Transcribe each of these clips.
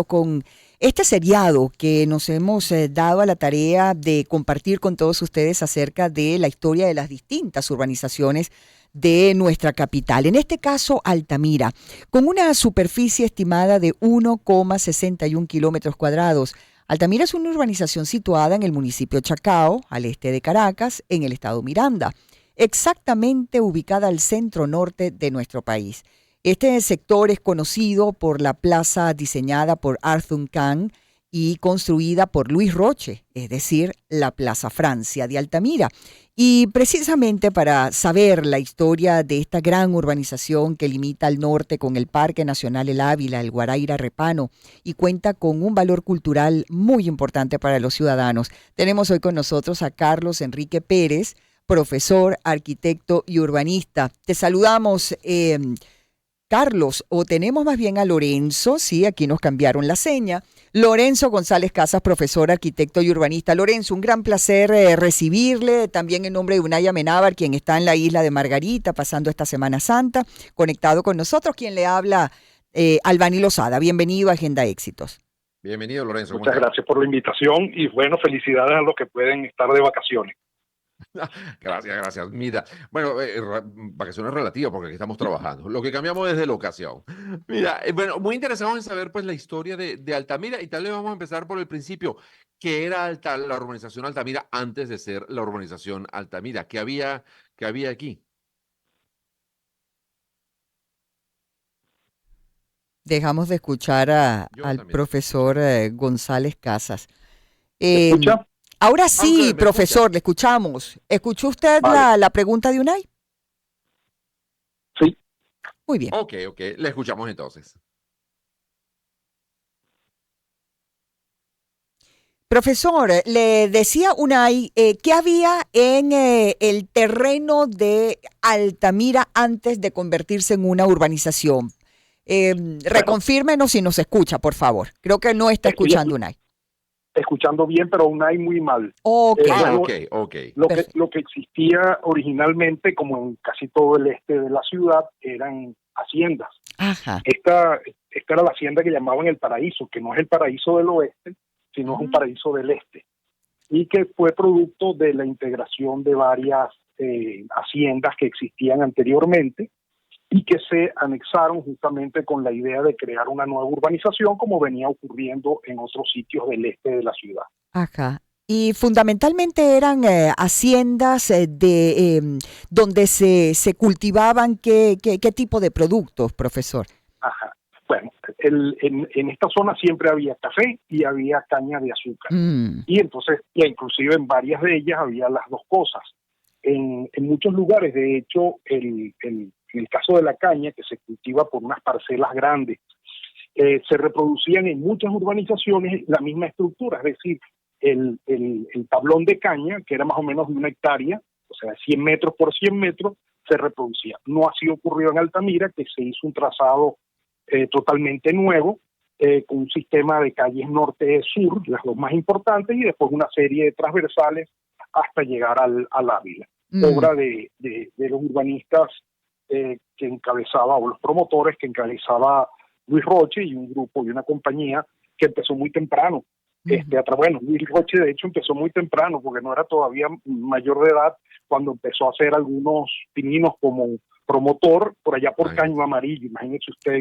con este seriado que nos hemos dado a la tarea de compartir con todos ustedes acerca de la historia de las distintas urbanizaciones de nuestra capital, en este caso Altamira, con una superficie estimada de 1,61 kilómetros cuadrados. Altamira es una urbanización situada en el municipio Chacao, al este de Caracas, en el estado Miranda, exactamente ubicada al centro norte de nuestro país. Este sector es conocido por la plaza diseñada por Arthur Kahn y construida por Luis Roche, es decir, la Plaza Francia de Altamira. Y precisamente para saber la historia de esta gran urbanización que limita al norte con el Parque Nacional El Ávila, el Guaraíra Repano, y cuenta con un valor cultural muy importante para los ciudadanos, tenemos hoy con nosotros a Carlos Enrique Pérez, profesor, arquitecto y urbanista. Te saludamos, Carlos, o tenemos más bien a Lorenzo, sí, aquí nos cambiaron la seña. Lorenzo González Casas, profesor, arquitecto y urbanista. Lorenzo, un gran placer recibirle, también en nombre de Unai Amenábar, quien está en la isla de Margarita, pasando esta Semana Santa, conectado con nosotros, quien le habla, Albany Lozada. Bienvenido a Agenda Éxitos. Bienvenido, Lorenzo. Muchas gracias por la invitación y bueno, felicidades a los que pueden estar de vacaciones. Gracias. Mira, bueno, vacaciones relativas porque aquí estamos trabajando. Lo que cambiamos es de locación. Mira, bueno, muy interesado en saber pues la historia de Altamira y tal vez vamos a empezar por el principio. ¿Qué era la urbanización Altamira antes de ser la urbanización Altamira? ¿Qué había aquí? Dejamos de escuchar al profesor González Casas. ¿Me escucha? Ahora sí, ¿me profesor, escucha? le escuchamos. ¿Escuchó usted Vale. la pregunta de Unai? Sí. Muy bien. Ok, le escuchamos entonces. Profesor, le decía Unai, ¿qué había en el terreno de Altamira antes de convertirse en una urbanización? Reconfírmenos si nos escucha, por favor. Creo que no está Estoy escuchando Unai. escuchando bien, pero aún hay muy mal. Ok. Bueno, Ok. lo que existía originalmente, como en casi todo el este de la ciudad, eran haciendas. Ajá. Esta era la hacienda que llamaban el Paraíso, que no es el paraíso del oeste, sino es un paraíso del este, y que fue producto de la integración de varias haciendas que existían anteriormente y que se anexaron justamente con la idea de crear una nueva urbanización como venía ocurriendo en otros sitios del este de la ciudad. Ajá. Y fundamentalmente eran haciendas donde se cultivaban qué tipo de productos, profesor. Ajá. Bueno, en esta zona siempre había café y había caña de azúcar. Y entonces, inclusive en varias de ellas había las dos cosas. En muchos lugares, de hecho, en el caso de la caña, que se cultiva por unas parcelas grandes, se reproducían en muchas urbanizaciones la misma estructura, es decir, el tablón de caña, que era más o menos de 1 hectárea, o sea, 100 metros por 100 metros, se reproducía. No así ocurrió en Altamira, que se hizo un trazado totalmente nuevo, con un sistema de calles norte-sur, las dos más importantes, y después una serie de transversales hasta llegar al Ávila. Obra de los urbanistas que encabezaba, o los promotores que encabezaba Luis Roche y un grupo y una compañía que empezó muy temprano. Bueno, Luis Roche de hecho empezó muy temprano porque no era todavía mayor de edad cuando empezó a hacer algunos pininos como promotor por allá por Caño Amarillo. Imagínese usted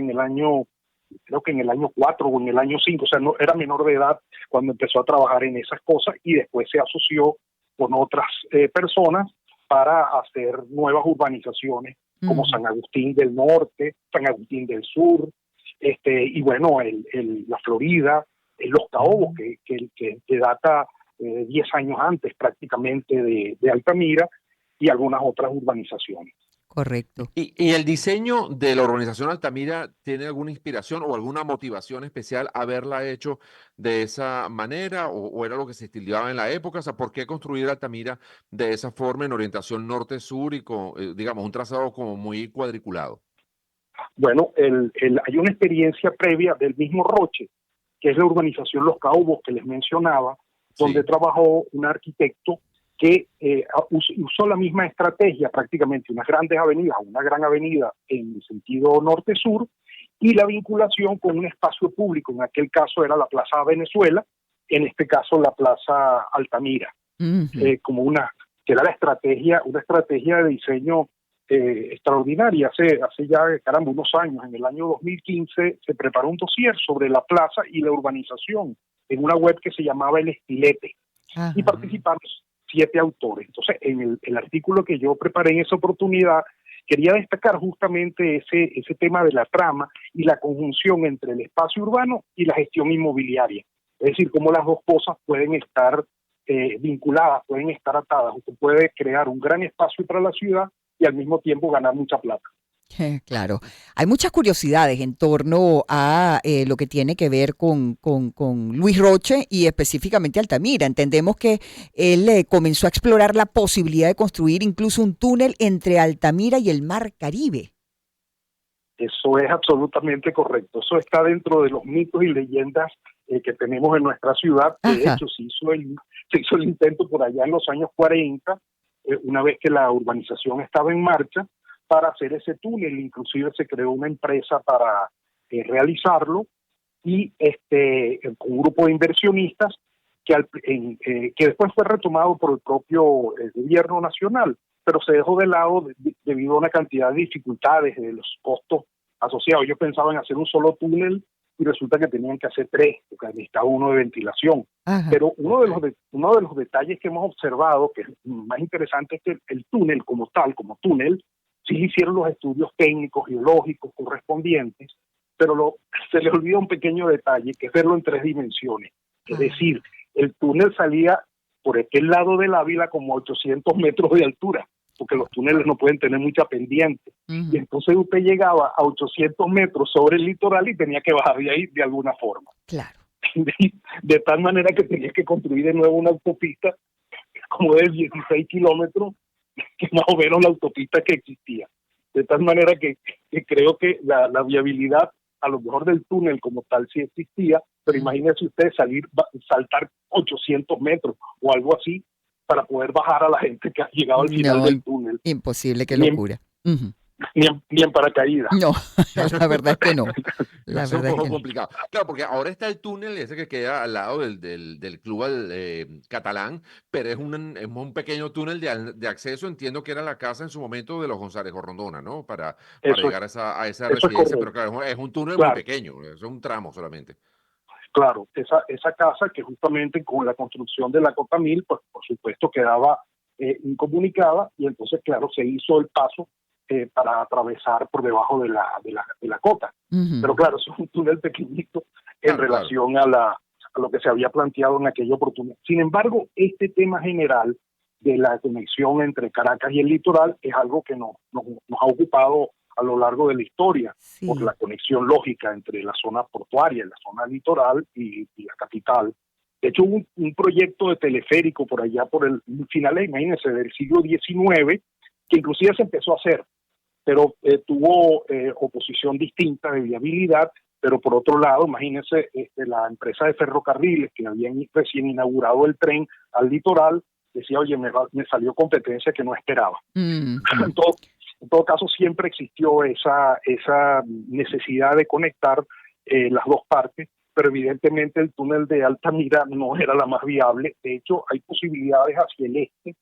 creo que en el año 4 o en el año 5, o sea, no era menor de edad cuando empezó a trabajar en esas cosas y después se asoció con otras personas para hacer nuevas urbanizaciones como San Agustín del Norte, San Agustín del Sur, y bueno, la Florida, Los Caobos, que data 10 años antes prácticamente de Altamira, y algunas otras urbanizaciones. Correcto. ¿Y el diseño de la urbanización Altamira tiene alguna inspiración o alguna motivación especial haberla hecho de esa manera o era lo que se estilaba en la época? O sea, ¿por qué construir Altamira de esa forma en orientación norte-sur y con, digamos, un trazado como muy cuadriculado? Bueno, hay una experiencia previa del mismo Roche, que es la urbanización Los Caobos que les mencionaba, donde trabajó un arquitecto que usó la misma estrategia, prácticamente unas grandes avenidas, una gran avenida en el sentido norte-sur, y la vinculación con un espacio público, en aquel caso era la Plaza Venezuela, en este caso la Plaza Altamira, como que era una estrategia de diseño extraordinaria. Hace ya, caramba, unos años, en el año 2015, se preparó un dossier sobre la plaza y la urbanización en una web que se llamaba El Estilete, y participaron 7 autores. Entonces, en el artículo que yo preparé en esa oportunidad, quería destacar justamente ese tema de la trama y la conjunción entre el espacio urbano y la gestión inmobiliaria. Es decir, cómo las dos cosas pueden estar vinculadas, pueden estar atadas. Usted puede crear un gran espacio para la ciudad y al mismo tiempo ganar mucha plata. Claro, hay muchas curiosidades en torno a lo que tiene que ver con Luis Roche y específicamente Altamira. Entendemos que él comenzó a explorar la posibilidad de construir incluso un túnel entre Altamira y el Mar Caribe. Eso es absolutamente correcto. Eso está dentro de los mitos y leyendas que tenemos en nuestra ciudad. De hecho, se hizo el intento por allá en los años 40, una vez que la urbanización estaba en marcha, para hacer ese túnel. Inclusive se creó una empresa para realizarlo, y con un grupo de inversionistas que después fue retomado por el propio gobierno nacional, pero se dejó de lado debido a una cantidad de dificultades de los costos asociados. Ellos pensaban hacer un solo túnel y resulta que tenían que hacer 3, porque necesitaba uno de ventilación. Pero uno de los detalles que hemos observado, que es más interesante, es que el túnel como tal, como túnel, sí hicieron los estudios técnicos, geológicos correspondientes, pero se le olvida un pequeño detalle, que es verlo en 3 dimensiones. Es decir, el túnel salía por aquel lado del Ávila como 800 metros de altura, porque los túneles no pueden tener mucha pendiente. Y entonces usted llegaba a 800 metros sobre el litoral y tenía que bajar de ahí de alguna forma. Claro. De tal manera que tenía que construir de nuevo una autopista como de 16 kilómetros, que más o menos la autopista que existía. De tal manera que creo que la viabilidad, a lo mejor del túnel como tal, sí existía, pero imagínense usted saltar 800 metros o algo así para poder bajar a la gente que ha llegado al final del túnel. Imposible, qué locura. Ni en paracaídas. No, la verdad es que no. Es un poco complicado. Claro, porque ahora está el túnel ese que queda al lado del club catalán, pero es un pequeño túnel de acceso. Entiendo que era la casa en su momento de los González Rondona, ¿no? Para llegar a esa residencia, pero claro, es un túnel muy pequeño, es un tramo solamente. Claro, esa casa que justamente con la construcción de la Cota 1000, pues por supuesto quedaba incomunicada, y entonces, claro, se hizo el paso para atravesar por debajo de la cota. Pero claro, eso es un túnel pequeñito en relación a lo que se había planteado en aquella oportunidad. Sin embargo, este tema general de la conexión entre Caracas y el litoral es algo que nos ha ocupado a lo largo de la historia, por la conexión lógica entre la zona portuaria, la zona litoral y la capital. De hecho, hubo un proyecto de teleférico por allá por el finales, imagínense, del siglo XIX, que inclusive se empezó a hacer, pero tuvo oposición distinta de viabilidad. Pero por otro lado, imagínense, la empresa de ferrocarriles que habían recién inaugurado el tren al litoral, decía, oye, me salió competencia que no esperaba. En todo caso, siempre existió esa necesidad de conectar las dos partes, pero evidentemente el túnel de Altamira no era la más viable. De hecho, hay posibilidades hacia el este,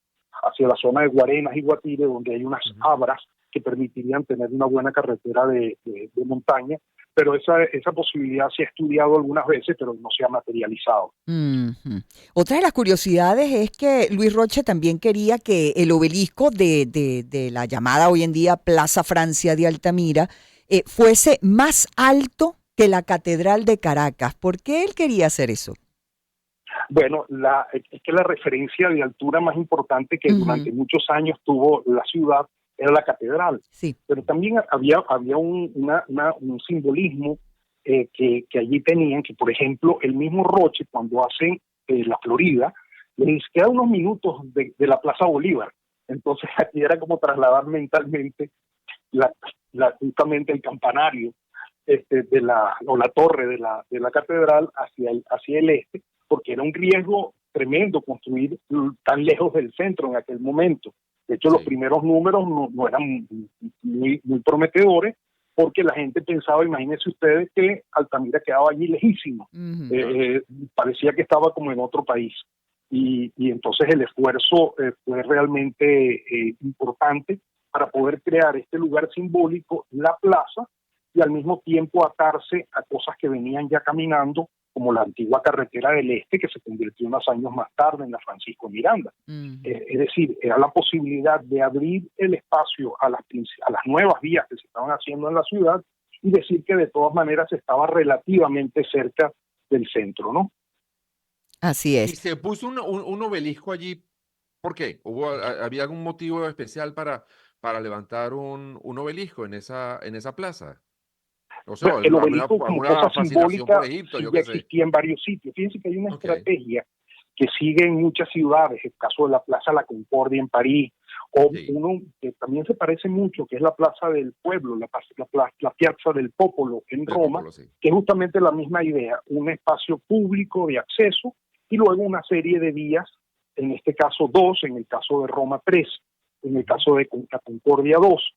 hacia la zona de Guarenas y Guatire, donde hay unas abras que permitirían tener una buena carretera de montaña, pero esa posibilidad se ha estudiado algunas veces, pero no se ha materializado. Otra de las curiosidades es que Luis Roche también quería que el obelisco de la llamada hoy en día Plaza Francia de Altamira fuese más alto que la Catedral de Caracas. ¿Por qué él quería hacer eso? Bueno, es que la referencia de altura más importante que durante muchos años tuvo la ciudad era la catedral, pero también había un simbolismo que allí tenían, que por ejemplo el mismo Roche, cuando hace la Florida, les queda unos minutos de la Plaza Bolívar. Entonces aquí era como trasladar mentalmente justamente el campanario o la torre de la catedral hacia el este, porque era un riesgo tremendo construir tan lejos del centro en aquel momento. De hecho, los primeros números no eran muy prometedores, porque la gente pensaba, imagínense ustedes, que Altamira quedaba allí lejísimo. Parecía que estaba como en otro país. Y entonces el esfuerzo fue realmente importante para poder crear este lugar simbólico, la plaza, y al mismo tiempo atarse a cosas que venían ya caminando, como la antigua carretera del Este, que se convirtió unos años más tarde en la Francisco Miranda. Es decir, era la posibilidad de abrir el espacio a las nuevas vías que se estaban haciendo en la ciudad y decir que de todas maneras estaba relativamente cerca del centro, ¿no? Así Y es. se puso un obelisco allí. ¿Por qué? ¿Había algún motivo especial para levantar un obelisco en esa plaza? O sea, El obelisco como alguna cosa fascinación por simbólica Egipto, sí yo ya qué sé. existía en varios sitios. Fíjense que hay una Ok. estrategia que sigue en muchas ciudades, el caso de la Plaza La Concordia en París, o Sí. uno que también se parece mucho, que es la Plaza del Pueblo, la Piazza del Popolo en Del Roma, Popolo, sí. que es justamente la misma idea, un espacio público de acceso y luego una serie de vías, en este caso 2, en el caso de Roma 3, en el caso de la Concordia 2,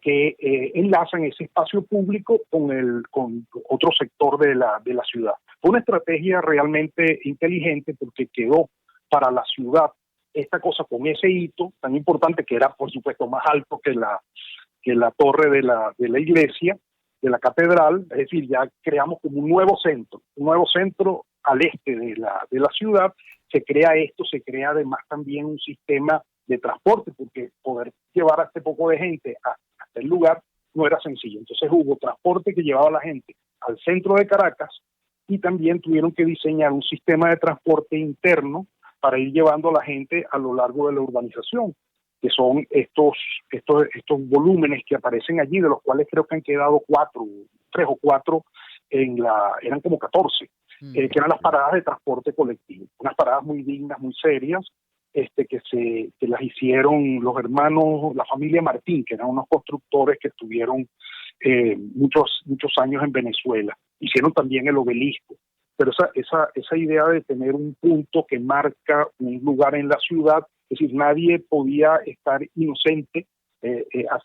que enlazan ese espacio público con otro sector de la ciudad. Fue una estrategia realmente inteligente porque quedó para la ciudad esta cosa con ese hito tan importante, que era por supuesto más alto que la torre de la iglesia, de la catedral. Es decir, ya creamos como un nuevo centro al este de la ciudad. Se crea esto, se crea además también un sistema de transporte, porque poder llevar a este poco de gente hasta el lugar no era sencillo. Entonces hubo transporte que llevaba a la gente al centro de Caracas y también tuvieron que diseñar un sistema de transporte interno para ir llevando a la gente a lo largo de la urbanización, que son estos volúmenes que aparecen allí, de los cuales creo que han quedado 3 o 4, eran como 14, que eran las paradas de transporte colectivo, unas paradas muy dignas, muy serias, que las hicieron los hermanos, la familia Martín, que eran unos constructores que estuvieron muchos años en Venezuela. Hicieron también el obelisco. Pero esa idea de tener un punto que marca un lugar en la ciudad, es decir, nadie podía estar inocente,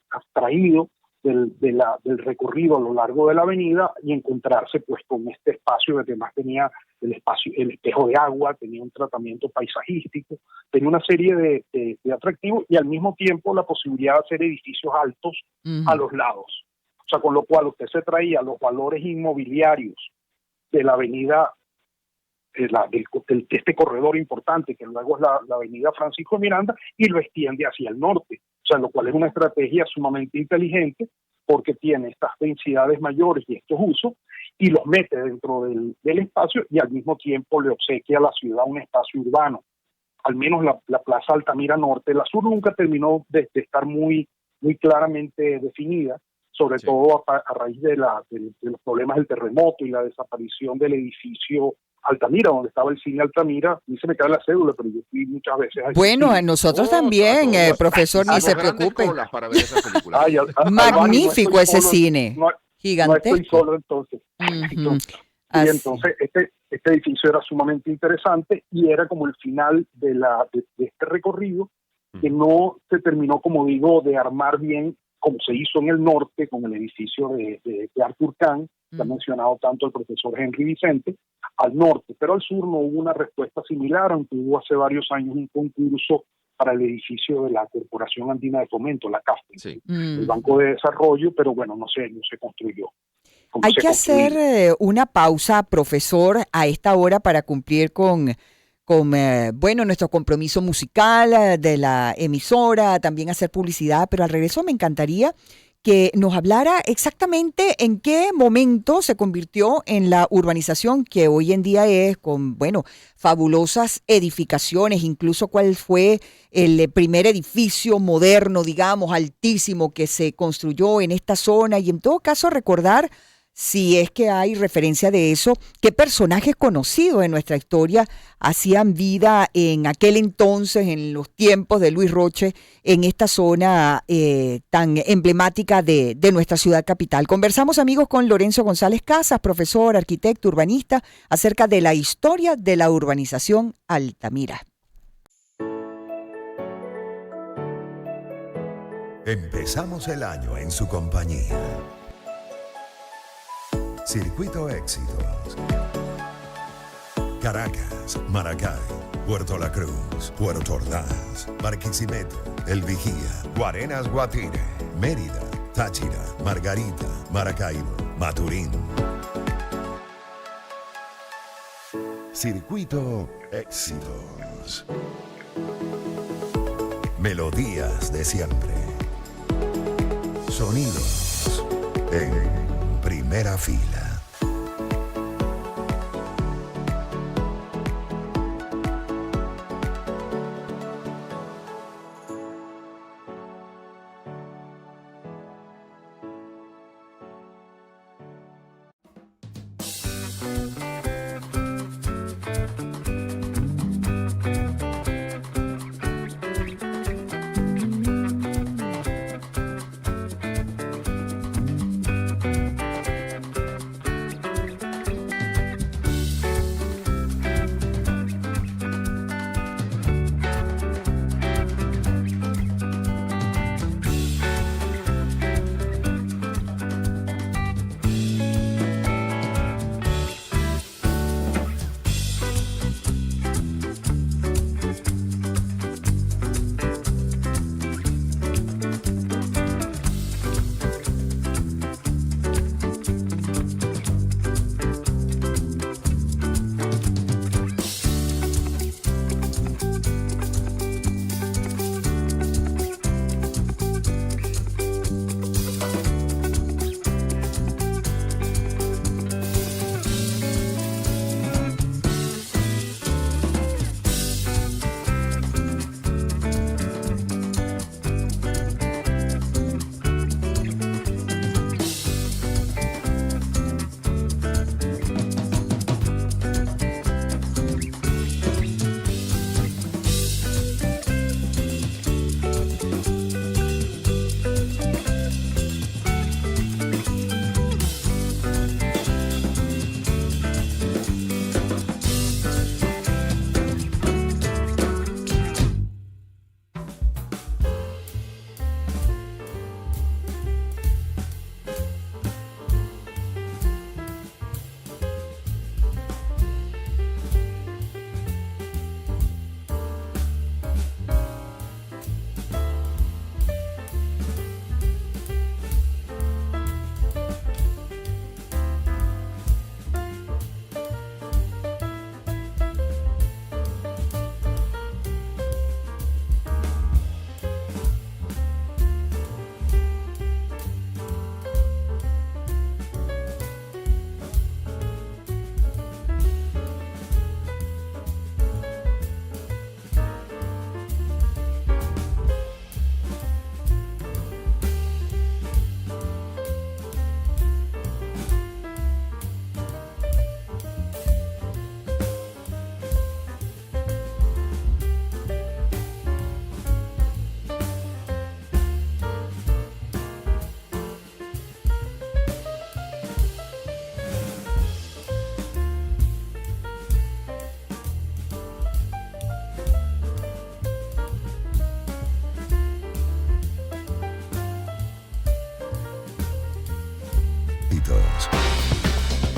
abstraído del recorrido a lo largo de la avenida y encontrarse pues con este espacio que además tenía el espejo de agua, tenía un tratamiento paisajístico, tenía una serie de atractivos y al mismo tiempo la posibilidad de hacer edificios altos a los lados. O sea, con lo cual usted se traía los valores inmobiliarios de la avenida, de este corredor importante, que luego es la avenida Francisco Miranda, y lo extiende hacia el norte. O sea, lo cual es una estrategia sumamente inteligente, porque tiene estas densidades mayores y estos usos, y los mete dentro del espacio, y al mismo tiempo le obsequia a la ciudad un espacio urbano. Al menos la Plaza Altamira Norte. La Sur nunca terminó de estar muy claramente definida, sobre todo a raíz de los problemas del terremoto y la desaparición del edificio Altamira, donde estaba el cine Altamira. A mí se me cae la cédula, pero yo fui muchas veces a Bueno, a nosotros también, profesor, ni se preocupe. Para ver esa película. Magnífico ese cine, gigantesco. No estoy solo entonces. Y entonces este edificio era sumamente interesante y era como el final de este recorrido, que no se terminó, como digo, de armar bien, como se hizo en el norte con el edificio de Arthur Kahn, que ha mencionado tanto el profesor Henry Vicente, al norte, pero al sur no hubo una respuesta similar, aunque hubo hace varios años un concurso para el edificio de la Corporación Andina de Fomento, la CAFE, el Banco de Desarrollo, pero bueno, no se construyó. Hay que hacer una pausa, profesor, a esta hora para cumplir con nuestro compromiso musical de la emisora, también hacer publicidad, pero al regreso me encantaría que nos hablara exactamente en qué momento se convirtió en la urbanización que hoy en día es, con, fabulosas edificaciones, incluso cuál fue el primer edificio moderno, digamos, altísimo que se construyó en esta zona, y en todo caso recordar, si es que hay referencia de eso, qué personajes conocidos en nuestra historia hacían vida en aquel entonces, en los tiempos de Luis Roche, en esta zona tan emblemática de nuestra ciudad capital. Conversamos, amigos, con Lorenzo González Casas, profesor, arquitecto, urbanista, acerca de la historia de la urbanización Altamira. Empezamos el año en su compañía. Circuito Éxitos. Caracas, Maracay, Puerto La Cruz, Puerto Ordaz, Barquisimeto, El Vigía, Guarenas, Guatire, Mérida, Táchira, Margarita, Maracaibo, Maturín. Circuito Éxitos. Melodías de siempre. Sonidos en primera fila.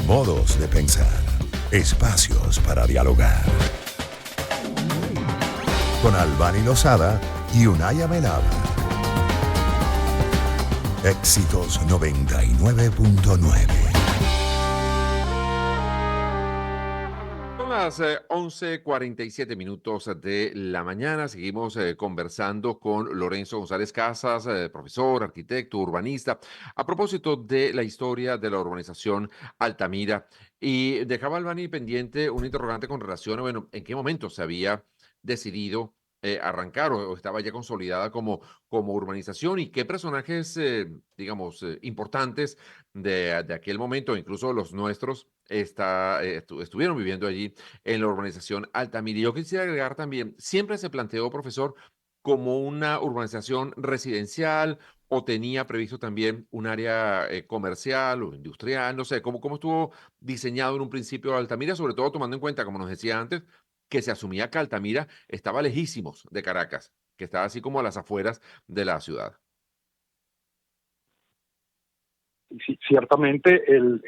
Modos de pensar. Espacios para dialogar. Con Albany Lozada y Unaya Melaba. Éxitos 99.9. Son las 11:47 minutos de la mañana. Seguimos conversando con Lorenzo González Casas, profesor, arquitecto, urbanista, a propósito de la historia de la urbanización Altamira. Y dejaba Albany pendiente un interrogante con relación a, bueno, en qué momento se había decidido arrancar o estaba ya consolidada como urbanización y qué personajes, digamos, importantes de aquel momento, incluso los nuestros, estuvieron viviendo allí en la urbanización Altamira. Y yo quisiera agregar también, siempre se planteó, profesor, como una urbanización residencial o tenía previsto también un área comercial o industrial, no sé, cómo estuvo diseñado en un principio Altamira, sobre todo tomando en cuenta, como nos decía antes, que se asumía que Altamira estaba lejísimos de Caracas, que estaba así como a las afueras de la ciudad. ciertamente el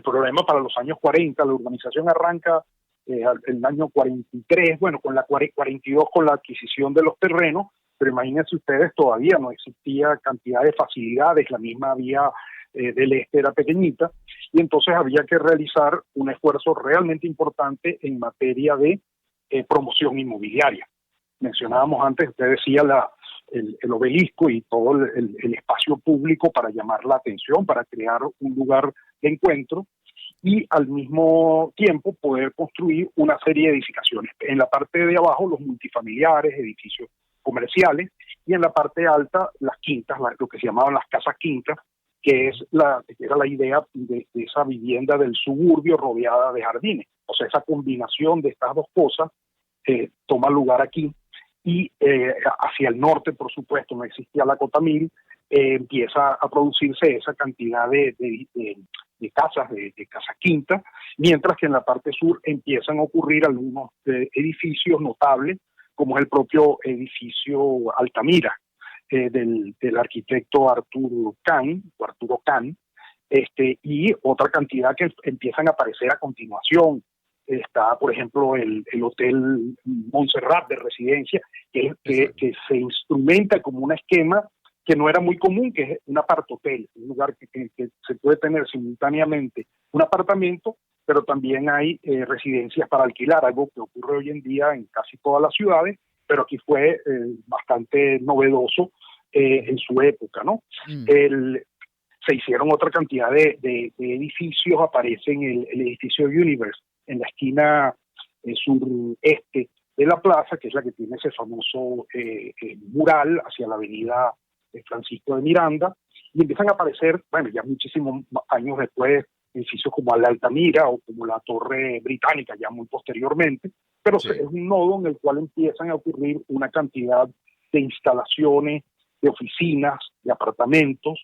problema para los años 40, la urbanización arranca el año 43, bueno, con la 42 con la adquisición de los terrenos, pero imagínense ustedes, todavía no existía cantidad de facilidades, la misma vía del este era pequeñita, y entonces había que realizar un esfuerzo realmente importante en materia de promoción inmobiliaria. Mencionábamos antes, usted decía el obelisco y todo el espacio público para llamar la atención, para crear un lugar de encuentro y al mismo tiempo poder construir una serie de edificaciones. En la parte de abajo los multifamiliares, edificios comerciales, y en la parte alta las quintas, lo que se llamaban las casas quintas, que era la idea de esa vivienda del suburbio rodeada de jardines. O sea, esa combinación de estas dos cosas toma lugar aquí. Y hacia el norte, por supuesto, no existía la cota 1000, empieza a producirse esa cantidad de casas, de casas quintas, mientras que en la parte sur empiezan a ocurrir algunos edificios notables, como es el propio edificio Altamira, del arquitecto Arturo Can, y otra cantidad que empiezan a aparecer a continuación. Está, por ejemplo, el Hotel Montserrat de residencia, que se instrumenta como un esquema que no era muy común, que es un apartotel, un lugar que se puede tener simultáneamente un apartamento, pero también hay residencias para alquilar, algo que ocurre hoy en día en casi todas las ciudades, pero aquí fue bastante novedoso en su época, ¿no? Se hicieron otra cantidad de edificios, aparece el edificio Universe, en la esquina sureste de la plaza, que es la que tiene ese famoso mural hacia la avenida Francisco de Miranda, y empiezan a aparecer, bueno, ya muchísimos años después, edificios como la Altamira o como la Torre Británica, ya muy posteriormente, pero sí, es un nodo en el cual empiezan a ocurrir una cantidad de instalaciones, de oficinas, de apartamentos.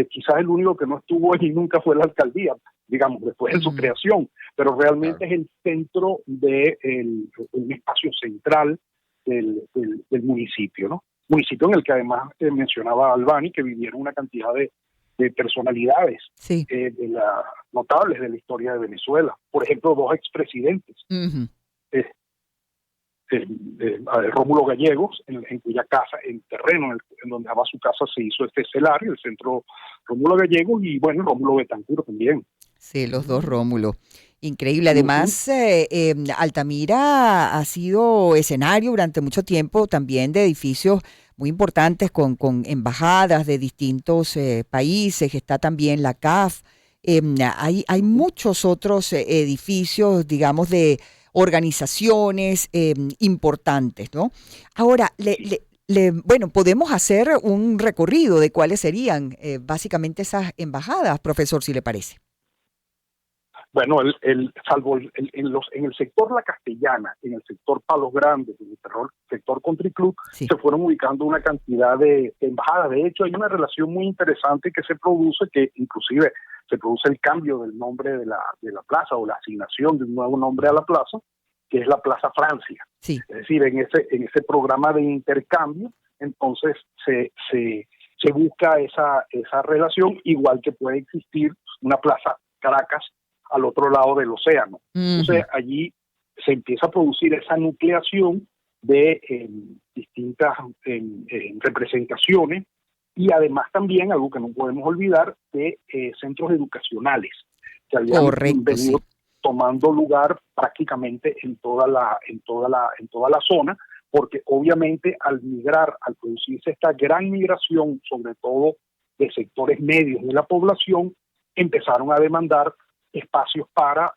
Quizás el único que no estuvo allí nunca fue la alcaldía, digamos, después de su creación, pero realmente es el centro de un espacio central del municipio, ¿no? Municipio en el que además mencionaba Albani, que vivieron una cantidad de personalidades notables de la historia de Venezuela. Por ejemplo, 2 expresidentes. Rómulo Gallegos, en cuya casa, en terreno en donde estaba su casa, se hizo este estelario, el centro Rómulo Gallegos, y bueno, Rómulo Betancourt también. Sí, los dos Rómulo. Increíble. Además, Altamira ha sido escenario durante mucho tiempo también de edificios muy importantes con embajadas de distintos países. Está también la CAF. Hay muchos otros edificios, digamos, de organizaciones importantes, ¿no? Ahora, bueno, podemos hacer un recorrido de cuáles serían básicamente esas embajadas, profesor, si le parece. Bueno, salvo en el sector La Castellana, en el sector Palos Grandes, en el sector Country Club, se fueron ubicando una cantidad de embajadas. De hecho, hay una relación muy interesante que se produce, que inclusive se produce el cambio del nombre de la plaza o la asignación de un nuevo nombre a la plaza, que es la Plaza Francia. Sí. Es decir, en ese programa de intercambio, entonces se busca esa relación, igual que puede existir una Plaza Caracas al otro lado del océano. Entonces allí se empieza a producir esa nucleación de distintas representaciones, y además también, algo que no podemos olvidar, de centros educacionales que habían venido tomando lugar prácticamente en toda la zona, porque obviamente al producirse esta gran migración, sobre todo de sectores medios de la población, empezaron a demandar espacios para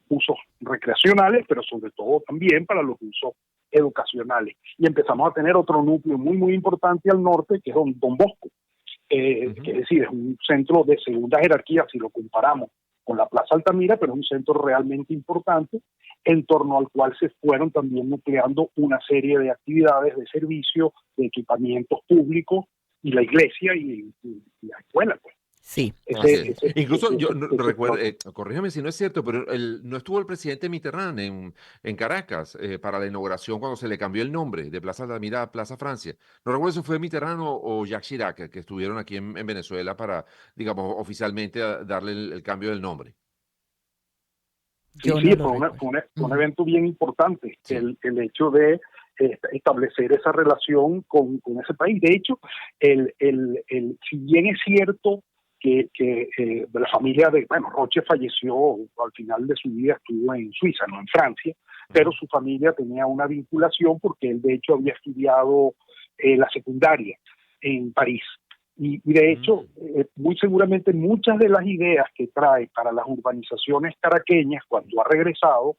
usos recreacionales, pero sobre todo también para los usos educacionales. Y empezamos a tener otro núcleo muy, muy importante al norte, que es Don Bosco, que es decir, es un centro de segunda jerarquía si lo comparamos con la Plaza Altamira, pero es un centro realmente importante, en torno al cual se fueron también nucleando una serie de actividades de servicio, de equipamientos públicos, y la iglesia y la escuela, pues. Sí. Así es. Incluso yo recuerdo, corrígeme si no es cierto, pero no estuvo el presidente Mitterrand en Caracas para la inauguración cuando se le cambió el nombre de Plaza Altamira a Plaza Francia. No recuerdo si fue Mitterrand o Jacques Chirac, que estuvieron aquí en Venezuela para, digamos, oficialmente darle el cambio del nombre. Sí, Yo sí, no lo fue recuerdo. fue un evento bien importante, Sí. el hecho de establecer esa relación con ese país. De hecho, si bien es cierto que de la familia Roche falleció al final de su vida, estuvo en Suiza, no en Francia, pero su familia tenía una vinculación porque él de hecho había estudiado la secundaria en París. Y de hecho, muy seguramente muchas de las ideas que trae para las urbanizaciones caraqueñas cuando ha regresado,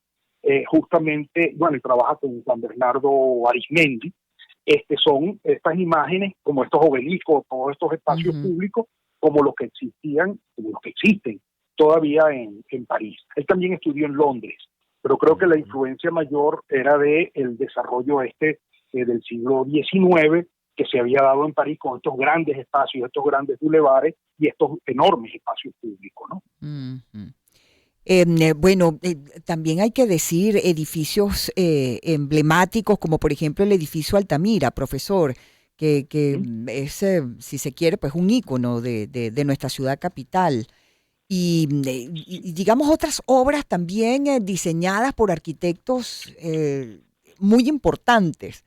justamente, y trabaja con Juan Bernardo Arismendi, son estas imágenes, como estos obeliscos, todos estos espacios públicos, como los que existían, como los que existen todavía en París. Él también estudió en Londres, pero creo que la influencia mayor era del desarrollo del siglo XIX, que se había dado en París con estos grandes espacios, estos grandes bulevares y estos enormes espacios públicos, ¿no? También hay que decir edificios emblemáticos, como por ejemplo el edificio Altamira, profesor, que es, si se quiere, pues un ícono de nuestra ciudad capital. Y digamos otras obras también diseñadas por arquitectos muy importantes.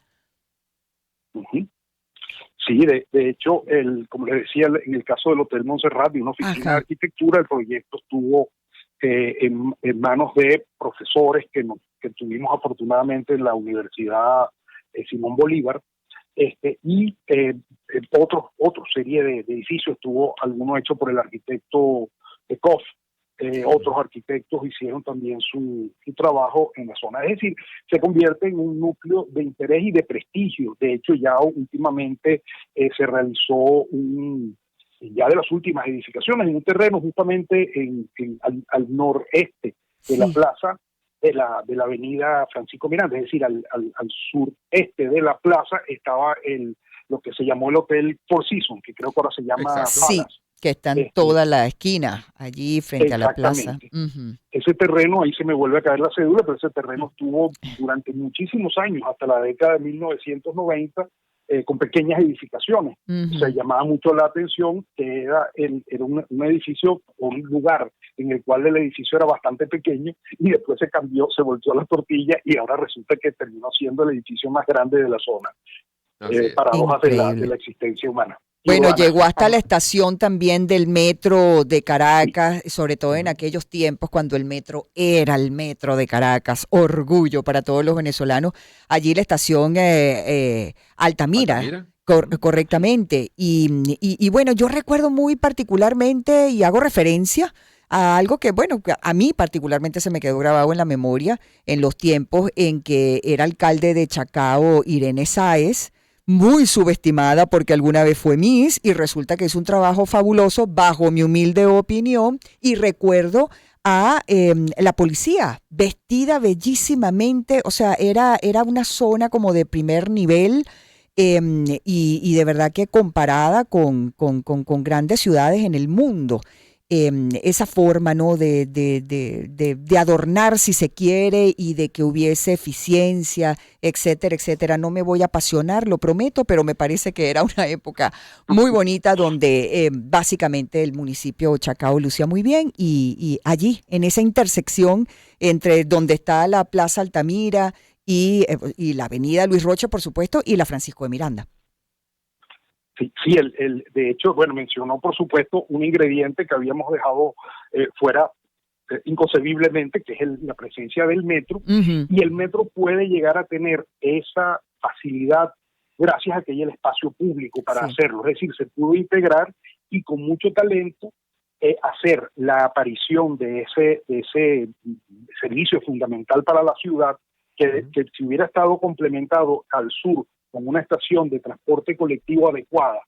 Uh-huh. Sí, de hecho, como les decía, en el caso del Hotel Montserrat, de una oficina de arquitectura, el proyecto estuvo en manos de profesores que tuvimos afortunadamente en la Universidad Simón Bolívar, y otra serie de edificios, estuvo alguno hecho por el arquitecto Koff. Otros arquitectos hicieron también su trabajo en la zona. Es decir, se convierte en un núcleo de interés y de prestigio. De hecho, ya últimamente se realizó ya de las últimas edificaciones en un terreno justamente al noreste de la plaza de la avenida Francisco Miranda, es decir, al sureste de la plaza estaba lo que se llamó el Hotel Four Seasons, que creo que ahora se llama Palace. Sí, que está en toda la esquina, allí frente a la plaza. Ese terreno, ahí se me vuelve a caer la cédula, pero ese terreno estuvo durante muchísimos años, hasta la década de 1990, con pequeñas edificaciones. O sea, llamaba mucho la atención que era un edificio o un lugar en el cual el edificio era bastante pequeño y después se volteó a la tortilla y ahora resulta que terminó siendo el edificio más grande de la zona. Paradojas de la existencia humana. Bueno, llegó hasta la estación también del metro de Caracas, sobre todo en aquellos tiempos cuando el metro era el metro de Caracas, orgullo para todos los venezolanos. Allí la estación Altamira. Correctamente. Y bueno, yo recuerdo muy particularmente y hago referencia a algo que, bueno, a mí particularmente se me quedó grabado en la memoria en los tiempos en que era alcalde de Chacao Irene Sáez, muy subestimada porque alguna vez fue Miss y resulta que es un trabajo fabuloso bajo mi humilde opinión. Y recuerdo a la policía vestida bellísimamente, o sea, era una zona como de primer nivel. Y de verdad que comparada con grandes ciudades en el mundo, esa forma, ¿no?, de adornar, si se quiere, y de que hubiese eficiencia, etcétera, etcétera. No me voy a apasionar, lo prometo, pero me parece que era una época muy bonita donde básicamente el municipio Chacao lucía muy bien y allí, en esa intersección entre donde está la Plaza Altamira y la avenida Luis Roche, por supuesto, y la Francisco de Miranda. Sí, de hecho, mencionó por supuesto un ingrediente que habíamos dejado fuera inconcebiblemente, que es la presencia del metro, y el metro puede llegar a tener esa facilidad gracias a que hay el espacio público para hacerlo, es decir, se pudo integrar y con mucho talento hacer la aparición de ese servicio fundamental para la ciudad, que si hubiera estado complementado al sur con una estación de transporte colectivo adecuada,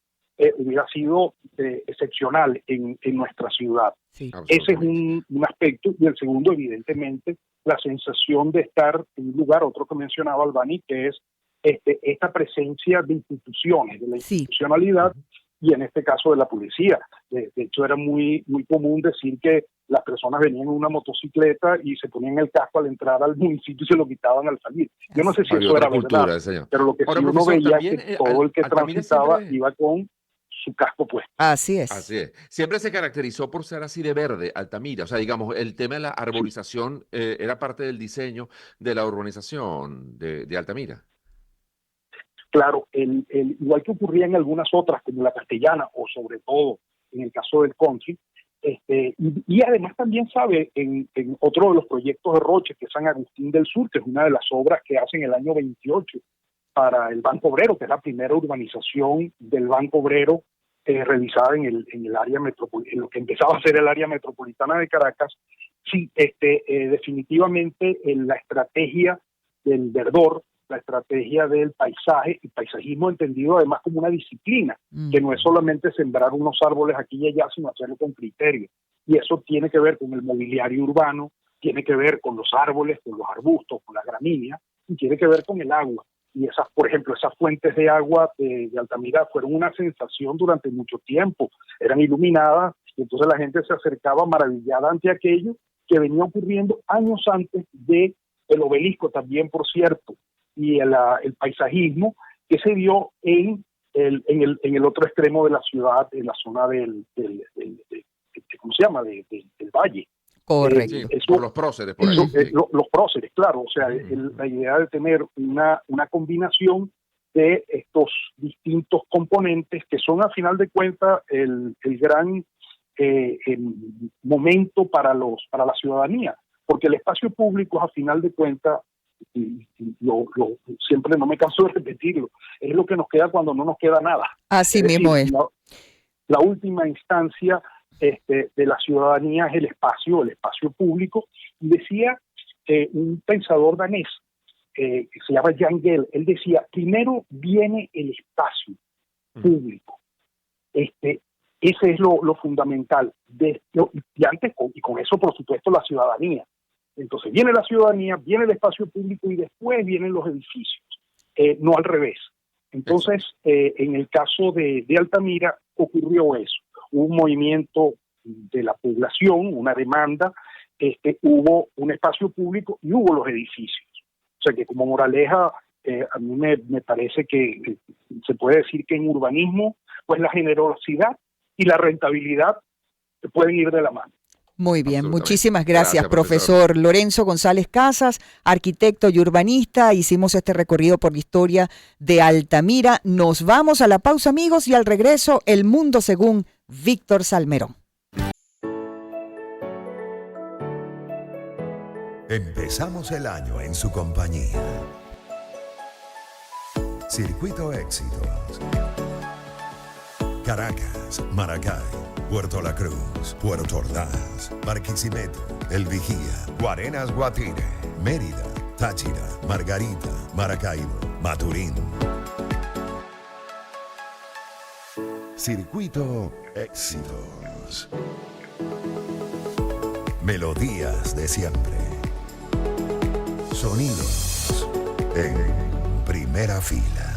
hubiera sido excepcional en nuestra ciudad. Sí. Ese es un aspecto. Y el segundo, evidentemente, la sensación de estar en un lugar, otro que mencionaba Albani, que es esta presencia de instituciones, de la institucionalidad, y en este caso de la policía. De hecho, era muy común decir que las personas venían en una motocicleta y se ponían el casco al entrar al municipio y se lo quitaban al salir. Yo no sé si eso era verdad, señor. pero lo que Ahora, sí uno profesor, veía también, que todo el que Altamira transitaba siempre... iba con su casco puesto. Así es. Así es. Siempre se caracterizó por ser así de verde, Altamira. O sea, digamos, el tema de la arborización era parte del diseño de la urbanización de Altamira. Claro, igual que ocurría en algunas otras, como la Castellana, o sobre todo en el caso del country, y además también sabe en otro de los proyectos de Roche, que es San Agustín del Sur, que es una de las obras que hacen el año 28 para el Banco Obrero, que es la primera urbanización del Banco Obrero realizada en el área metropolitana, en lo que empezaba a ser el área metropolitana de Caracas. Sí, definitivamente la estrategia del verdor, la estrategia del paisaje, y paisajismo entendido además como una disciplina, que no es solamente sembrar unos árboles aquí y allá, sino hacerlo con criterio. Y eso tiene que ver con el mobiliario urbano, tiene que ver con los árboles, con los arbustos, con la gramínea, y tiene que ver con el agua. Y esas, por ejemplo, esas fuentes de agua de Altamira fueron una sensación durante mucho tiempo. Eran iluminadas, y entonces la gente se acercaba maravillada ante aquello que venía ocurriendo años antes del obelisco también, por cierto, y el paisajismo que se dio en el otro extremo de la ciudad, en la zona ¿cómo se llama? Del Valle. Correcto. Sí, por los próceres, por ahí. Los próceres, claro. O sea, la idea de tener una combinación de estos distintos componentes que son, a final de cuentas, el gran momento para la ciudadanía. Porque el espacio público, a final de cuentas, y siempre no me canso de repetirlo, es lo que nos queda cuando no nos queda nada. Así mismo es. La última instancia de la ciudadanía es el espacio público. Y decía un pensador danés que se llama Jan Gehl, él decía, primero viene el espacio público. Ese es lo fundamental. Y antes, y con eso, por supuesto, la ciudadanía. Entonces viene la ciudadanía, viene el espacio público y después vienen los edificios, no al revés. Entonces, en el caso de Altamira ocurrió eso. Hubo un movimiento de la población, una demanda, hubo un espacio público y hubo los edificios. O sea que como moraleja, a mí me parece que se puede decir que en urbanismo, pues la generosidad y la rentabilidad pueden ir de la mano. Muy bien, muchísimas gracias, profesor Lorenzo González Casas, arquitecto y urbanista. Hicimos este recorrido por la historia de Altamira. Nos vamos a la pausa, amigos, y al regreso, El Mundo según Víctor Salmerón. Empezamos el año en su compañía. Circuito Éxitos. Caracas, Maracay, Puerto La Cruz, Puerto Ordaz, Barquisimeto, El Vigía, Guarenas Guatire, Mérida, Táchira, Margarita, Maracaibo, Maturín. Circuito Éxitos. Melodías de siempre. Sonidos en primera fila.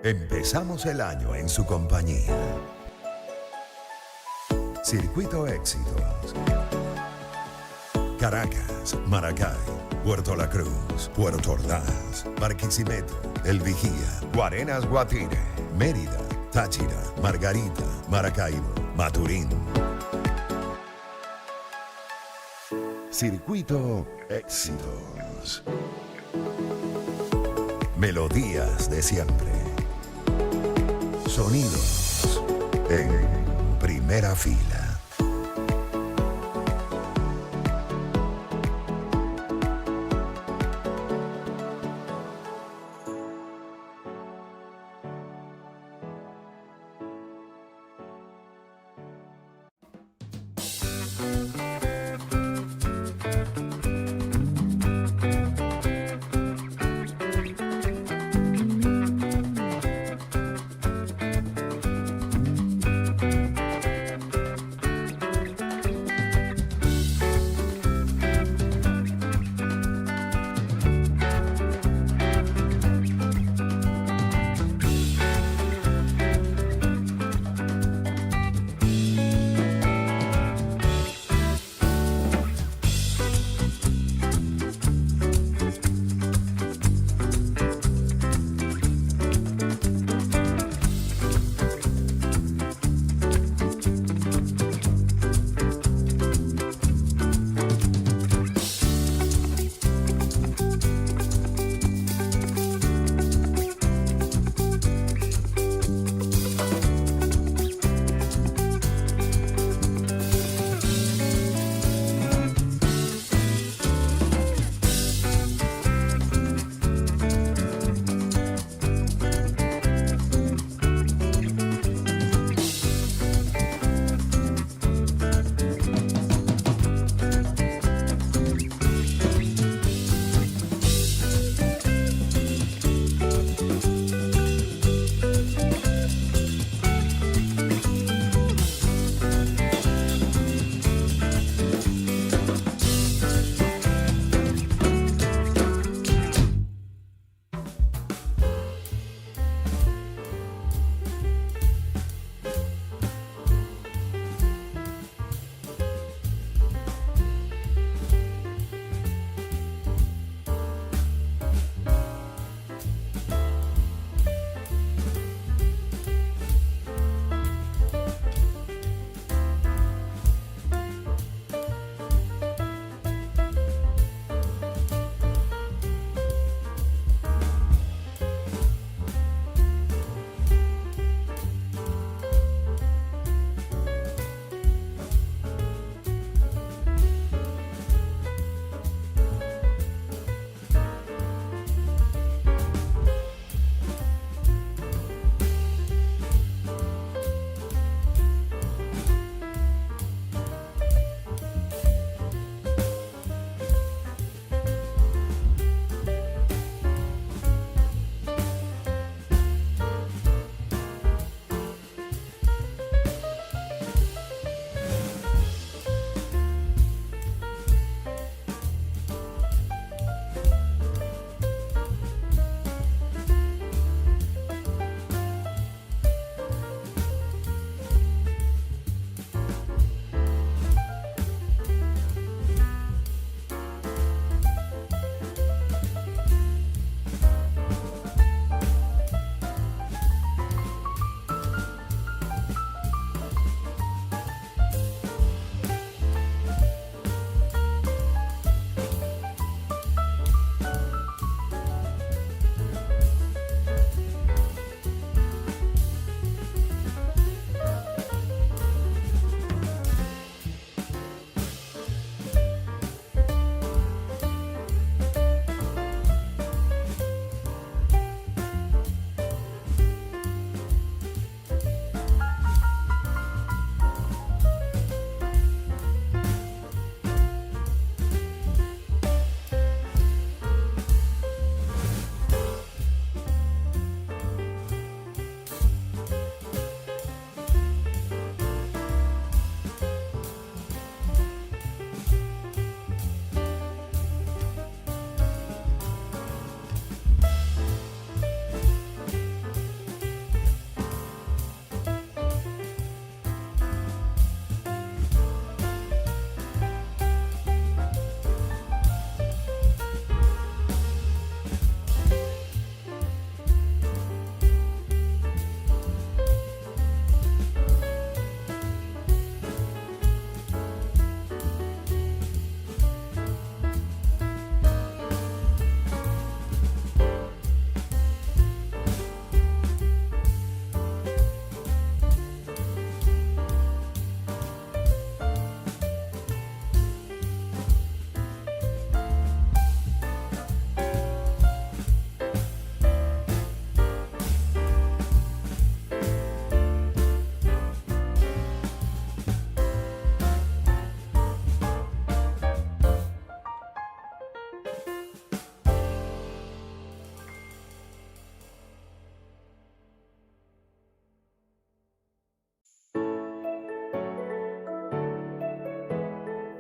Empezamos el año en su compañía. Circuito Éxitos. Caracas, Maracay, Puerto La Cruz, Puerto Ordaz, Barquisimeto, El Vigía, Guarenas Guatire, Mérida, Táchira, Margarita, Maracaibo, Maturín. Circuito Éxitos. Melodías de siempre. Sonidos en primera fila.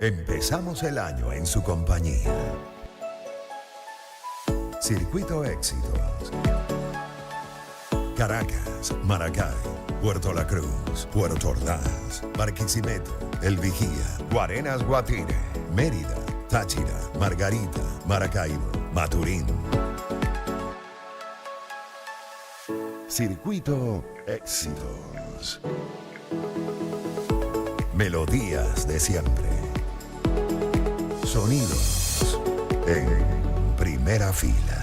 Empezamos el año en su compañía. Circuito Éxitos. Caracas, Maracay, Puerto La Cruz, Puerto Ordaz, Barquisimeto, El Vigía, Guarenas, Guatire, Mérida, Táchira, Margarita, Maracaibo, Maturín. Circuito Éxitos. Melodías de siempre. Sonidos en primera fila.